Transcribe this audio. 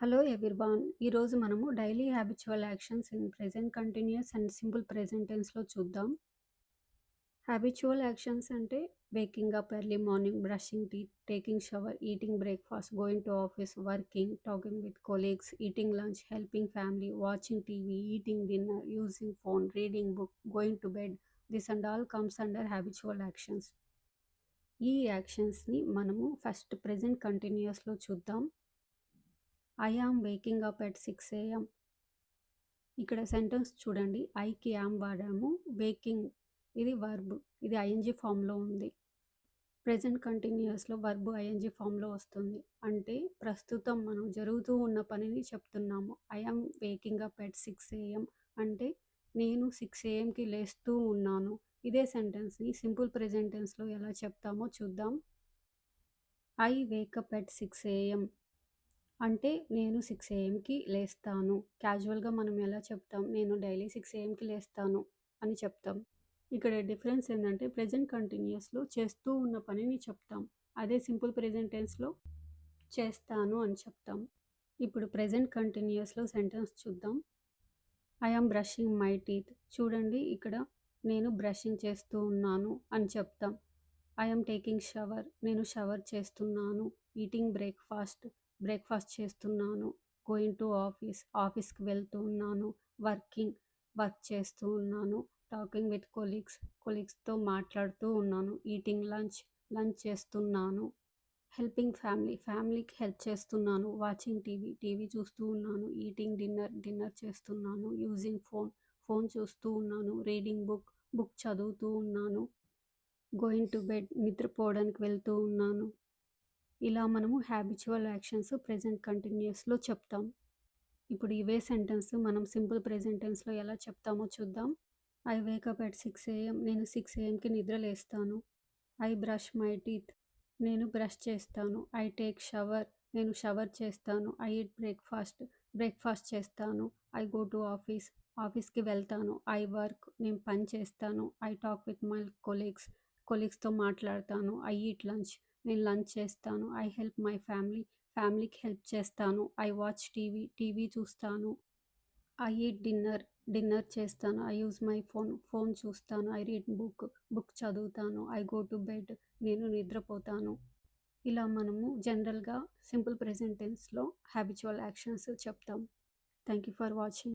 Hello everyone. ఈరోజు మనము daily habitual actions in present continuous and simple present టెన్స్‌లో చూద్దాం. హ్యాబిచువల్ యాక్షన్స్ అంటే waking up early morning, brushing teeth, taking shower, eating breakfast, going to office, working, talking with colleagues, eating lunch, helping family, watching TV, eating dinner, using phone, reading book, going to bed. This and all comes under habitual actions. ఈ యాక్షన్స్‌ని మనము first present కంటిన్యూయస్‌లో చూద్దాం. I am waking up at 6 AM. ఇక్కడ sentence చూడండి. ఐకి yam వాడాము. Waking ఇది వర్బ్. ఇది ఐఎన్‌జీ ఫామ్‌లో ఉంది. ప్రెజెంట్ కంటిన్యూయస్‌లో వర్బ్ ఐఎన్‌జీ ఫామ్‌లో వస్తుంది. అంటే ప్రస్తుతం మనం జరుగుతూ ఉన్న పనిని చెప్తున్నాము. I am waking up at 6 AM అంటే నేను 6 AMకి లేస్తూ ఉన్నాను. ఇదే సెంటెన్స్‌ని సింపుల్ ప్రెజెంట్ టెన్స్‌లో ఎలా చెప్తామో చూద్దాం. ఐ వేకప్ ఎట్ 6 AM అంటే నేను 6 ఏఎంకి లేస్తాను. క్యాజువల్‌గా మనం ఎలా చెప్తాం? నేను డైలీ 6 ఏఎంకి లేస్తాను అని చెప్తాం. ఇక్కడ డిఫరెన్స్ ఏందంటే ప్రెజెంట్ కంటిన్యూయస్‌లో చేస్తూ ఉన్న పనిని చెప్తాం. అదే సింపుల్ ప్రెజెంట్ టెన్స్‌లో చేస్తాను అని చెప్తాం. ఇప్పుడు ప్రెజెంట్ కంటిన్యూయస్‌లో సెంటెన్స్ చూద్దాం. I yam brushing my teeth. చూడండి ఇక్కడ నేను బ్రషింగ్ చేస్తూ ఉన్నాను అని చెప్తాం. I am taking shower. నేను షవర్ చేస్తున్నాను. Eating breakfast. బ్రేక్‌ఫాస్ట్ చేస్తున్నాను. Going to office. ఆఫీస్‌కి వెళ్తూ ఉన్నాను. వర్కింగ్. వర్క్ చేస్తూ ఉన్నాను. Talking with colleagues. కొలీగ్స్‌తో మాట్లాడుతూ ఉన్నాను. Eating lunch. లంచ్ చేస్తున్నాను. Helping family. ఫ్యామిలీకి హెల్ప్ చేస్తున్నాను. Watching TV. టీవీ చూస్తూ ఉన్నాను. Eating dinner. డిన్నర్ చేస్తున్నాను. Using phone. ఫోన్ చూస్తూ ఉన్నాను. Reading book. బుక్ చదువుతూ ఉన్నాను. Going to bed. నిద్రపోవడానికి వెళ్తూ ఉన్నాను. ఇలా మనము హ్యాబిచువల్ యాక్షన్స్ ప్రెజెంట్ కంటిన్యూయస్‌లో చెప్తాం. ఇప్పుడు ఇవే సెంటెన్స్ మనం సింపుల్ ప్రెజెంట్ టెన్స్‌లో ఎలా చెప్తామో చూద్దాం. I wake up at 6 AM. నేను 6 AMకి నిద్ర లేస్తాను. I brush my teeth. నేను బ్రష్ చేస్తాను. I take shower. నేను షవర్ చేస్తాను. I eat breakfast. బ్రేక్‌ఫాస్ట్ చేస్తాను. I go to office. ఆఫీస్‌కి వెళ్తాను. I work. నేను పని చేస్తాను. I talk with my colleagues. కొలీగ్స్‌తో మాట్లాడతాను. I eat lunch. నేను లంచ్ చేస్తాను. I help my family. ఫ్యామిలీకి హెల్ప్ చేస్తాను. I watch TV. టీవీ చూస్తాను. I eat dinner. డిన్నర్ చేస్తాను. I use my phone. Phone చూస్తాను. I read book. బుక్ చదువుతాను. I go to bed. నేను నిద్రపోతాను. ఇలా మనము జనరల్‌గా సింపుల్ ప్రెజెంట్ టెన్స్‌లో హ్యాబిచువల్ యాక్షన్స్ చెప్తాం. Thank you for watching.